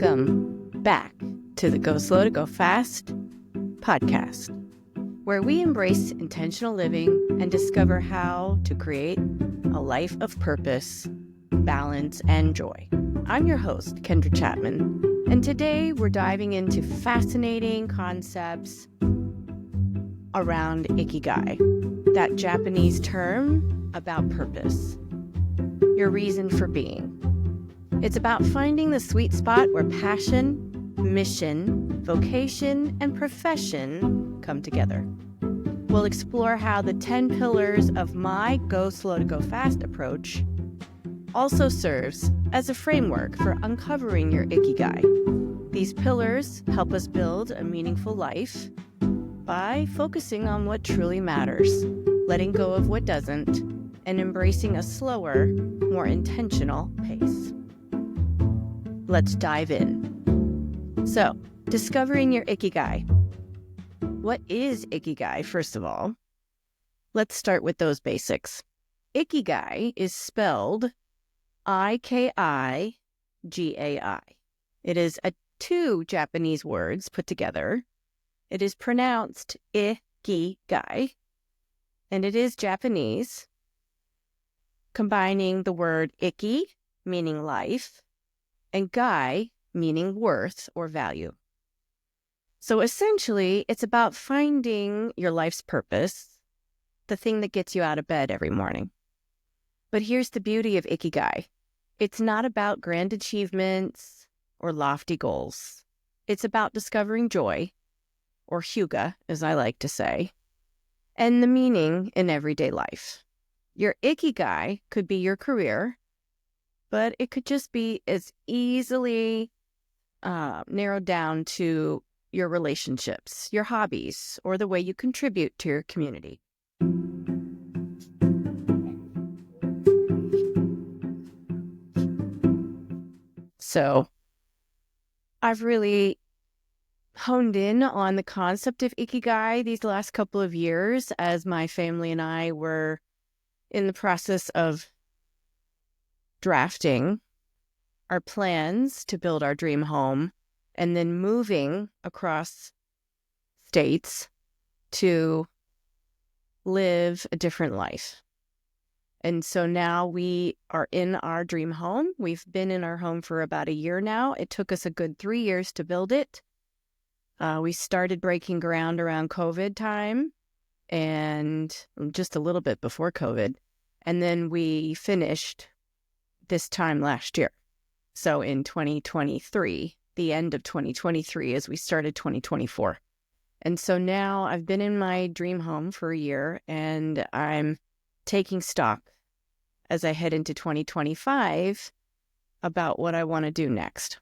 Welcome back to the Go Slow to Go Fast podcast, where we embrace intentional living and discover how to create a life of purpose, balance, and joy. I'm your host, Kendra Chapman, and today we're diving into fascinating concepts around Ikigai, that Japanese term about purpose, your reason for being. It's about finding the sweet spot where passion, mission, vocation, and profession come together. We'll explore how the 10 pillars of my Go Slow to Go Fast approach also serves as a framework for uncovering your Ikigai. These pillars help us build a meaningful life by focusing on what truly matters, letting go of what doesn't, and embracing a slower, more intentional pace. Let's dive in. So, discovering your Ikigai. What is Ikigai, first of all? Let's start with those basics. Ikigai is spelled Ikigai. It is two Japanese words put together. It is pronounced Ikigai, and it is Japanese, combining the word iki, meaning life, and gai, meaning worth or value. So essentially, it's about finding your life's purpose, the thing that gets you out of bed every morning. But here's the beauty of Ikigai. It's not about grand achievements or lofty goals. It's about discovering joy, or hyuga, as I like to say, and the meaning in everyday life. Your Ikigai could be your career, but it could just be as easily narrowed down to your relationships, your hobbies, or the way you contribute to your community. So I've really honed in on the concept of Ikigai these last couple of years as my family and I were in the process of drafting our plans to build our dream home and then moving across states to live a different life. And so now we are in our dream home. We've been in our home for about a year now. It took us a good 3 years to build it. We started breaking ground around COVID time and just a little bit before COVID. And then we finished this time last year. So in 2023, the end of 2023 as we started 2024. And so now I've been in my dream home for a year and I'm taking stock as I head into 2025 about what I want to do next.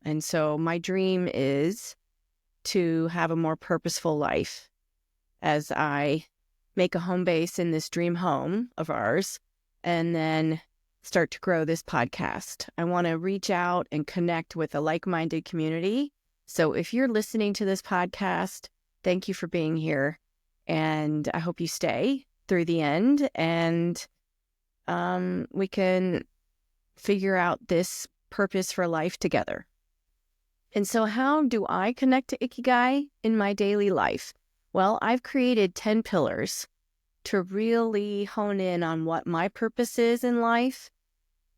And so my dream is to have a more purposeful life as I make a home base in this dream home of ours and then start to grow this podcast. I want to reach out and connect with a like-minded community. So if you're listening to this podcast, thank you for being here. And I hope you stay through the end and we can figure out this purpose for life together. And so how do I connect to Ikigai in my daily life? Well, I've created 10 pillars to really hone in on what my purpose is in life.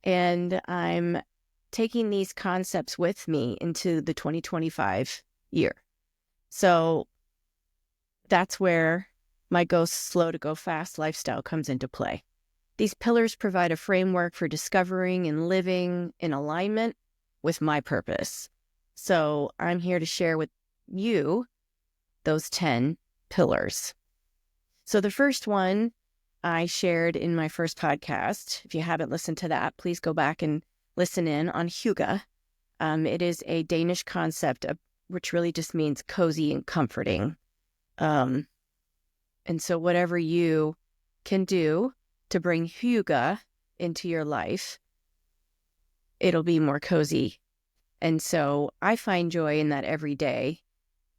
And I'm taking these concepts with me into the 2025 year. So that's where my Go Slow to Go Fast lifestyle comes into play. These pillars provide a framework for discovering and living in alignment with my purpose. So I'm here to share with you those 10 pillars. So the first one I shared in my first podcast. If you haven't listened to that, please go back and listen in on hyuga. It is a Danish concept which really just means cozy and comforting. And so whatever you can do to bring hyuga into your life, it'll be more cozy. And so I find joy in that every day,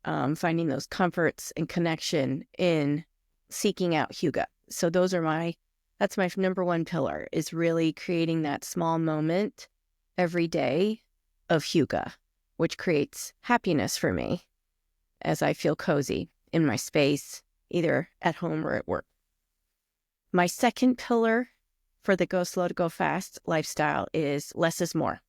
finding those comforts and connection in seeking out hyuga. So that's my number one pillar, is really creating that small moment every day of hyuga. which creates happiness for me as I feel cozy in my space, either at home or at work. My second pillar for the go slow to go fast lifestyle is less is more.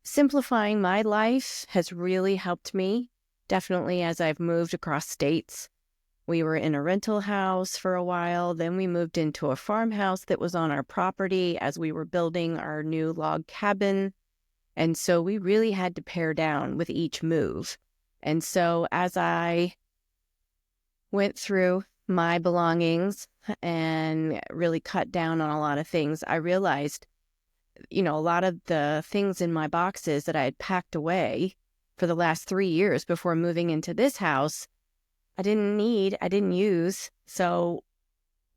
Simplifying my life has really helped me, definitely as I've moved across states. We were in a rental house for a while, then we moved into a farmhouse that was on our property as we were building our new log cabin. And so we really had to pare down with each move. And so as I went through my belongings and really cut down on a lot of things, I realized, a lot of the things in my boxes that I had packed away for the last 3 years before moving into this house, I didn't need, I didn't use. So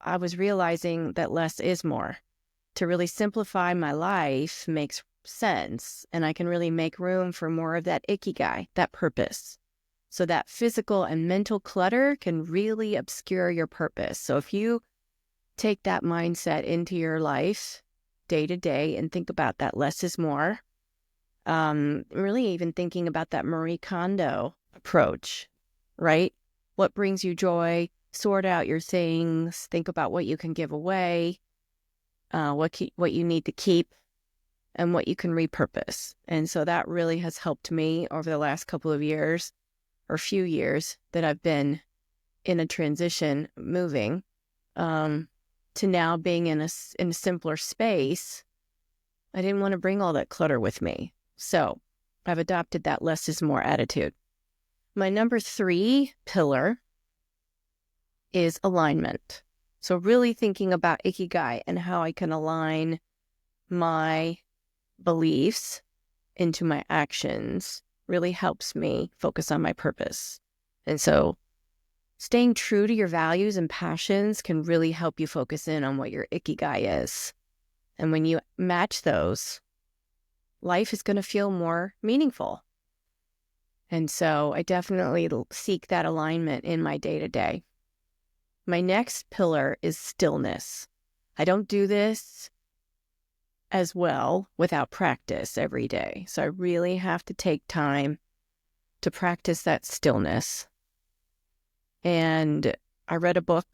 I was realizing that less is more. To really simplify my life makes sense, and I can really make room for more of that Ikigai, that purpose. So that physical and mental clutter can really obscure your purpose. So if you take that mindset into your life day to day and think about that less is more, really even thinking about that Marie Kondo approach, right? What brings you joy? Sort out your things. Think about what you can give away, what you need to keep, and what you can repurpose. And so that really has helped me over the last couple of years or few years that I've been in a transition moving to now being in a simpler space. I didn't want to bring all that clutter with me. So I've adopted that less is more attitude. My number 3 pillar is alignment. So really thinking about Ikigai and how I can align my beliefs into my actions really helps me focus on my purpose. And so staying true to your values and passions can really help you focus in on what your Ikigai is. And when you match those, life is going to feel more meaningful. And so I definitely seek that alignment in my day-to-day. My next pillar is stillness. I don't do this as well without practice every day. So I really have to take time to practice that stillness. And I read a book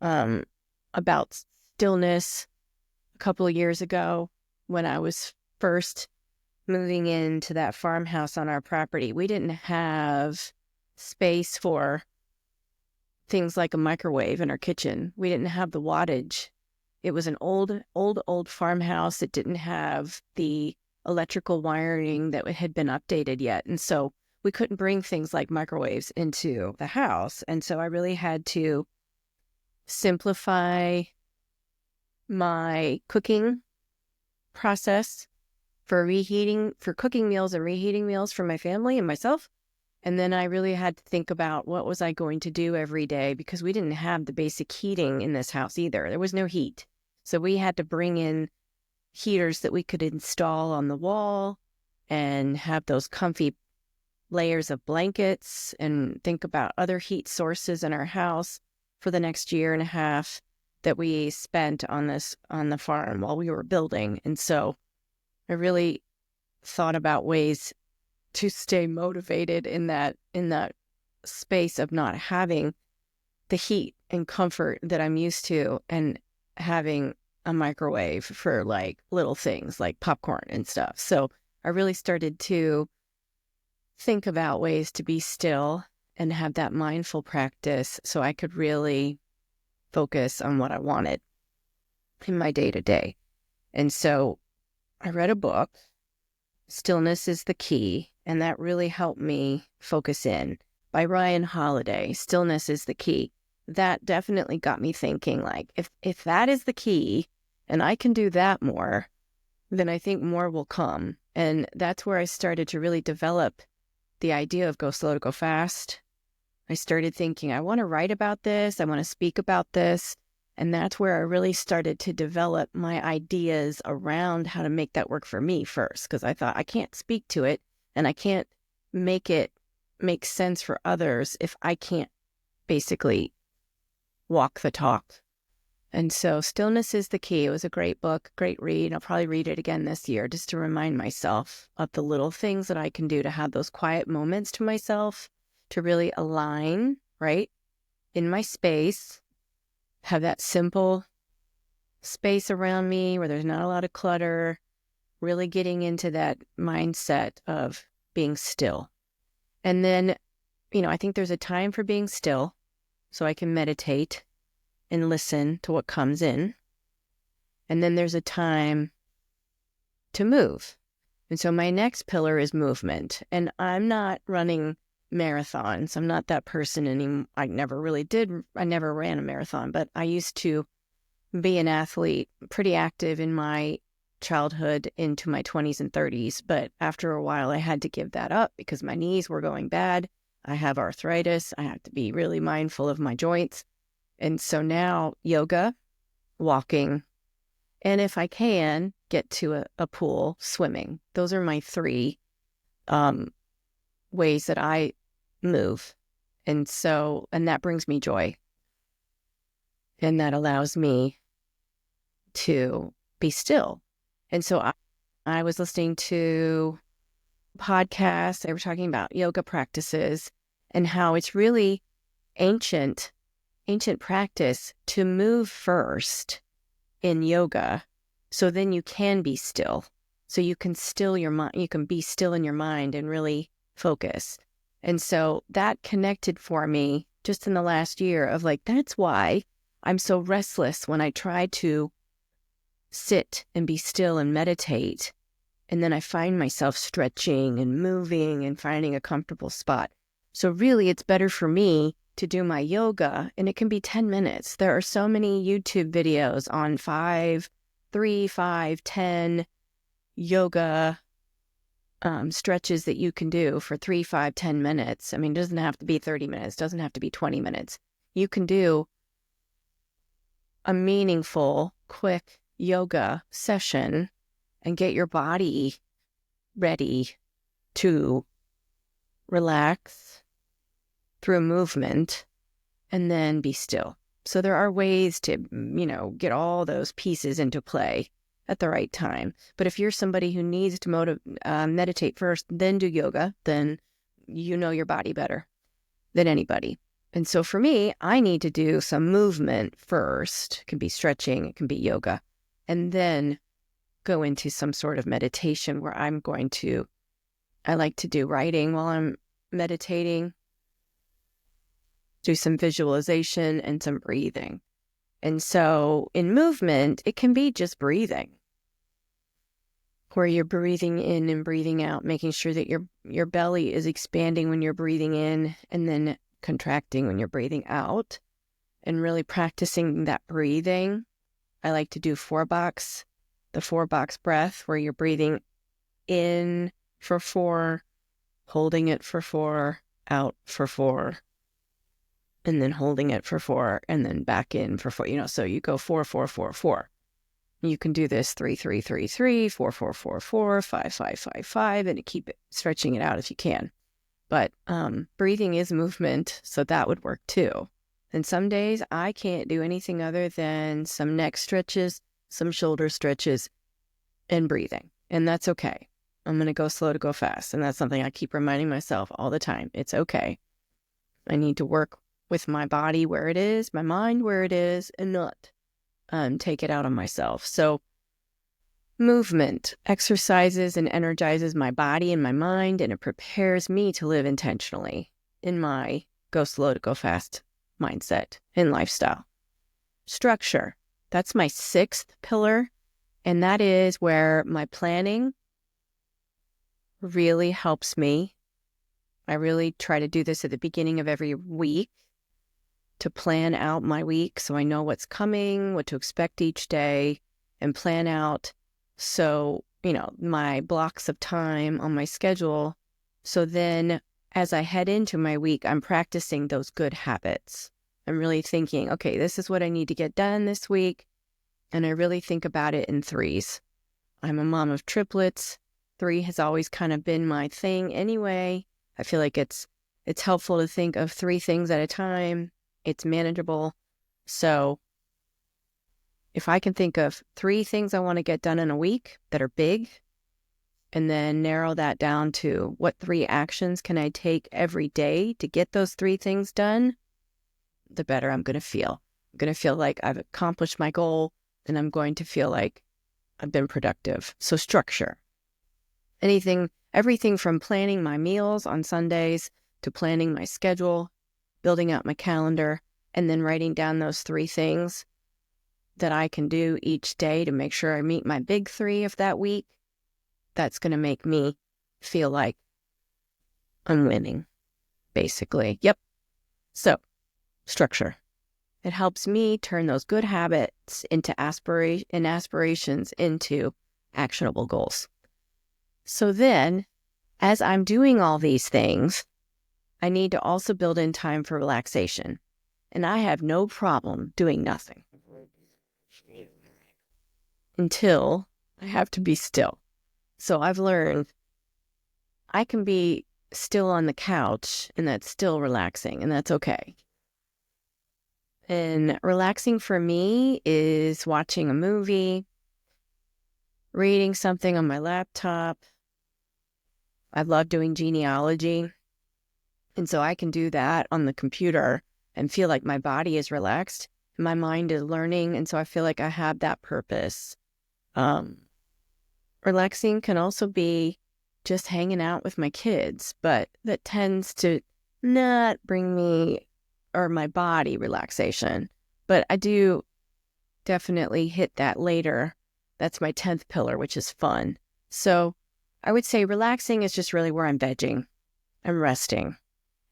about stillness a couple of years ago when I was first moving into that farmhouse on our property. We didn't have space for things like a microwave in our kitchen. We didn't have the wattage. It was an old farmhouse. It didn't have the electrical wiring that had been updated yet. And so we couldn't bring things like microwaves into the house. And so I really had to simplify my cooking process for cooking meals and reheating meals for my family and myself. And then I really had to think about what was I going to do every day, because we didn't have the basic heating in this house either. There was no heat. So we had to bring in heaters that we could install on the wall and have those comfy layers of blankets and think about other heat sources in our house for the next year and a half that we spent on the farm while we were building. And so I really thought about ways to stay motivated in that space of not having the heat and comfort that I'm used to, and having a microwave for like little things like popcorn and stuff. So I really started to think about ways to be still and have that mindful practice so I could really focus on what I wanted in my day-to-day. And so I read a book, Stillness is the Key, and that really helped me focus in, by Ryan Holiday. Stillness is the Key. That definitely got me thinking, like, if that is the key and I can do that more, then I think more will come. And that's where I started to really develop the idea of go slow to go fast. I started thinking, I want to write about this. I want to speak about this. And that's where I really started to develop my ideas around how to make that work for me first. Because I thought I can't speak to it and I can't make it make sense for others if I can't basically walk the talk And so Stillness is the Key. It was a great book, great read. I'll probably read it again this year just to remind myself of the little things that I can do to have those quiet moments to myself, to really align, right, in my space, have that simple space around me where there's not a lot of clutter, really getting into that mindset of being still. And then, I think there's a time for being still so I can meditate and listen to what comes in. And then there's a time to move. And so my next pillar is movement. And I'm not running marathons. I'm not that person anymore. I never ran a marathon, but I used to be an athlete, pretty active in my childhood into my 20s and 30s. But after a while, I had to give that up because my knees were going bad. I have arthritis. I have to be really mindful of my joints. And so now yoga, walking, and if I can, get to a pool, swimming. Those are my three ways that I move. And that brings me joy. And that allows me to be still. And so I was listening to podcasts. They were talking about yoga practices and how it's really ancient practice to move first in yoga, so then you can be still. So you can still your mind, you can be still in your mind and really focus. And so that connected for me just in the last year of that's why I'm so restless when I try to sit and be still and meditate. And then I find myself stretching and moving and finding a comfortable spot. So really it's better for me to do my yoga, and it can be 10 minutes. There are so many YouTube videos on 3, 5, 10 yoga stretches that you can do for 3, 5, 10 minutes. I mean, it doesn't have to be 30 minutes, doesn't have to be 20 minutes. You can do a meaningful, quick yoga session and get your body ready to relax through movement and then be still. So there are ways to, get all those pieces into play at the right time. But if you're somebody who needs to meditate first, then do yoga, then you know your body better than anybody. And so for me, I need to do some movement first. It can be stretching, it can be yoga, and then go into some sort of meditation where I like to do writing while I'm meditating, do some visualization and some breathing. And so in movement, it can be just breathing, where you're breathing in and breathing out, making sure that your belly is expanding when you're breathing in and then contracting when you're breathing out, and really practicing that breathing. I like to do the 4-box breath, where you're breathing in for 4, holding it for 4, out for 4, and then holding it for 4, and then back in for 4. So you go 4, 4, 4, 4. You can do this 3, 3, 3, 3, 4, 4, 4, 4, 5, 5, 5, 5, and keep stretching it out if you can. But breathing is movement, so that would work too. And some days I can't do anything other than some neck stretches, some shoulder stretches, and breathing. And that's okay. I'm going to go slow to go fast. And that's something I keep reminding myself all the time. It's okay. I need to work with my body where it is, my mind where it is, and not take it out on myself. So movement exercises and energizes my body and my mind, and it prepares me to live intentionally in my go slow to go fast mindset and lifestyle. Structure, that's my 6th pillar, and that is where my planning really helps me. I really try to do this at the beginning of every week to plan out my week so I know what's coming, what to expect each day, and plan out my blocks of time on my schedule. So then as I head into my week, I'm practicing those good habits. I'm really thinking, okay, this is what I need to get done this week. And I really think about it in 3s. I'm a mom of triplets. 3 has always kind of been my thing anyway. I feel like it's helpful to think of 3 things at a time. It's manageable. So if I can think of 3 things I want to get done in a week that are big, and then narrow that down to what 3 actions can I take every day to get those 3 things done, the better I'm going to feel. I'm going to feel like I've accomplished my goal, and I'm going to feel like I've been productive. So structure. Everything from planning my meals on Sundays to planning my schedule, building out my calendar, and then writing down those 3 things that I can do each day to make sure I meet my big 3 of that week. That's going to make me feel like I'm winning, basically. Yep. So, structure. It helps me turn those good habits into aspirations into actionable goals. So then, as I'm doing all these things, I need to also build in time for relaxation. And I have no problem doing nothing until I have to be still. So I've learned I can be still on the couch, and that's still relaxing, and that's okay. And relaxing for me is watching a movie, reading something on my laptop. I love doing genealogy. And so I can do that on the computer and feel like my body is relaxed and my mind is learning. And so I feel like I have that purpose. Relaxing can also be just hanging out with my kids, but that tends to not bring me or my body relaxation. But I do definitely hit that later. That's my 10th pillar, which is fun. So I would say relaxing is just really where I'm vegging. I'm resting.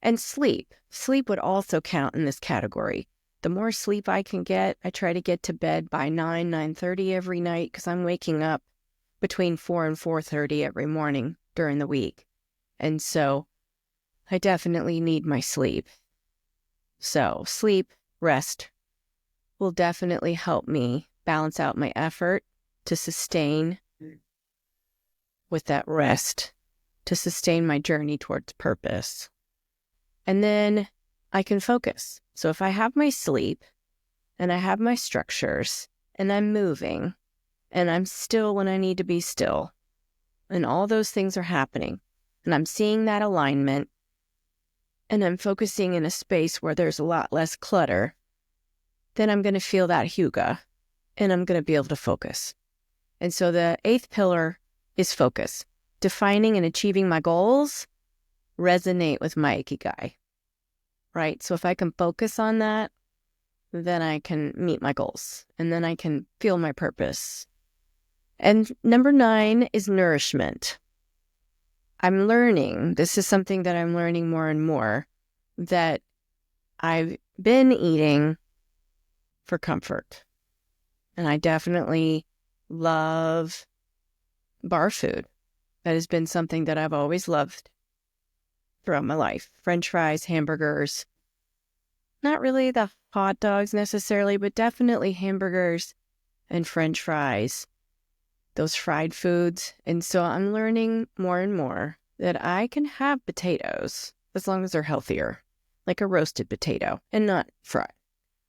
And sleep. Sleep would also count in this category. The more sleep I can get, I try to get to bed by 9:30 every night because I'm waking up between 4 and 4:30 every morning during the week. And so I definitely need my sleep. So sleep, rest will definitely help me balance out my effort to sustain with that rest, to sustain my journey towards purpose. And then I can focus. So if I have my sleep and I have my structures and I'm moving and I'm still when I need to be still and all those things are happening and I'm seeing that alignment and I'm focusing in a space where there's a lot less clutter, then I'm going to feel that hygge and I'm going to be able to focus. And so the 8th pillar is focus. Defining and achieving my goals resonate with my Ikigai, right? So if I can focus on that, then I can meet my goals and then I can feel my purpose. And number 9 is nourishment. I'm learning, this is something that I'm learning more and more, that I've been eating for comfort. And I definitely love bar food. That has been something that I've always loved throughout my life. French fries, hamburgers, not really the hot dogs necessarily, but definitely hamburgers and French fries, those fried foods. And so I'm learning more and more that I can have potatoes as long as they're healthier, like a roasted potato and not fried.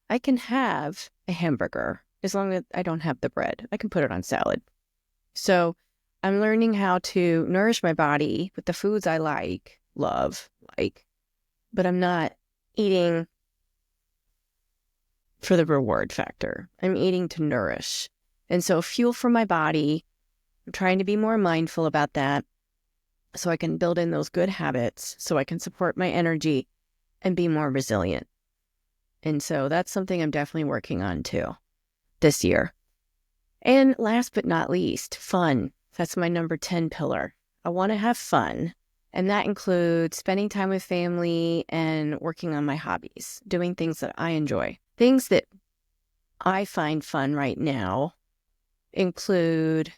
I can have a hamburger as long as I don't have the bread. I can put it on salad. So I'm learning how to nourish my body with the foods I love, but I'm not eating for the reward factor. I'm eating to nourish. And so fuel for my body, I'm trying to be more mindful about that so I can build in those good habits so I can support my energy and be more resilient. And so that's something I'm definitely working on too this year. And last but not least, fun. That's my number 10 pillar. I want to have fun. And that includes spending time with family and working on my hobbies, doing things that I enjoy. Things that I find fun right now include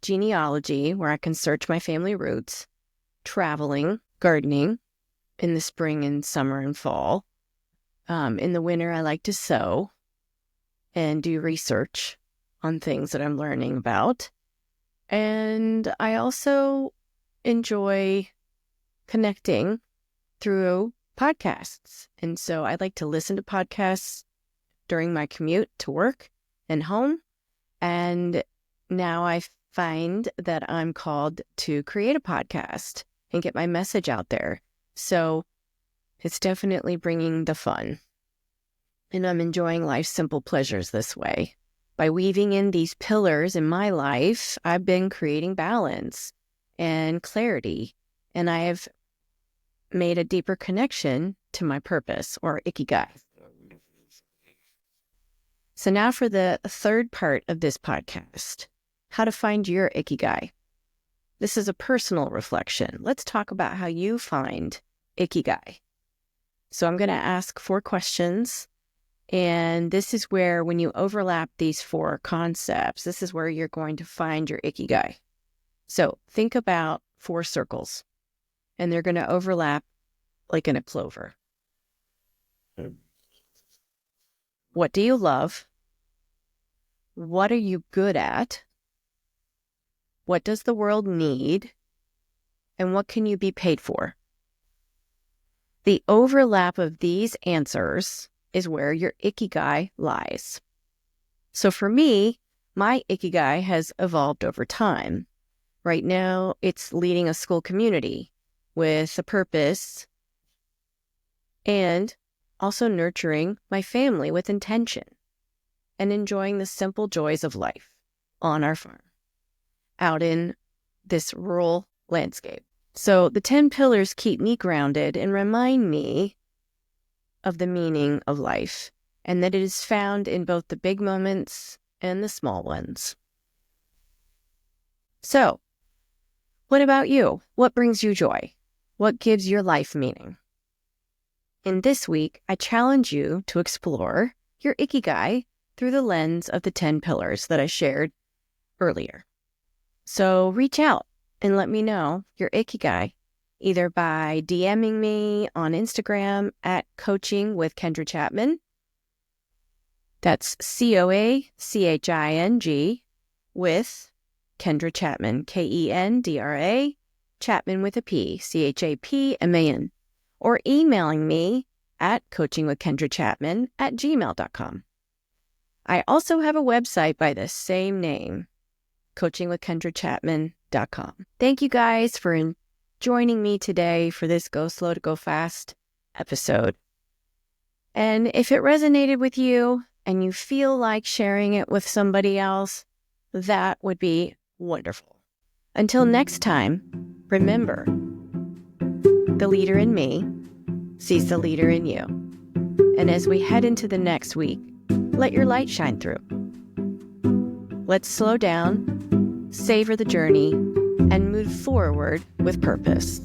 genealogy, where I can search my family roots, traveling, gardening in the spring and summer and fall. In the winter, I like to sew and do research on things that I'm learning about. And I also enjoy connecting through podcasts. And so I like to listen to podcasts during my commute to work and home. And now I find that I'm called to create a podcast and get my message out there. So it's definitely bringing the fun. And I'm enjoying life's simple pleasures this way. By weaving in these pillars in my life, I've been creating balance and clarity. And I have made a deeper connection to my purpose, or Ikigai. So now for the third part of this podcast, how to find your Ikigai. This is a personal reflection. Let's talk about how you find Ikigai. So I'm going to ask 4 questions, and this is where, when you overlap these 4 concepts, this is where you're going to find your Ikigai. So think about 4 circles, and they're going to overlap like in a clover. What do you love? What are you good at? What does the world need? And what can you be paid for? The overlap of these answers is where your Ikigai lies. So for me, my Ikigai has evolved over time. Right now, it's leading a school community with a purpose and also nurturing my family with intention and enjoying the simple joys of life on our farm, out in this rural landscape. So the 10 pillars keep me grounded and remind me of the meaning of life, and that it is found in both the big moments and the small ones. So, what about you? What brings you joy? What gives your life meaning? In this week, I challenge you to explore your Ikigai through the lens of the 10 pillars that I shared earlier. So reach out and let me know your Ikigai, either by DMing me on Instagram at Coaching with Kendra Chapman. That's COACHING with Kendra Chapman, KENDRA, Chapman with a P, CHAPMAN, or emailing me at coachingwithkendrachapman@gmail.com. I also have a website by the same name, coachingwithkendrachapman.com. Thank you guys for joining me today for this Go Slow to Go Fast episode. And if it resonated with you and you feel like sharing it with somebody else, that would be wonderful. Until next time, remember, the leader in me sees the leader in you. And as we head into the next week, let your light shine through. Let's slow down, savor the journey, and move forward with purpose.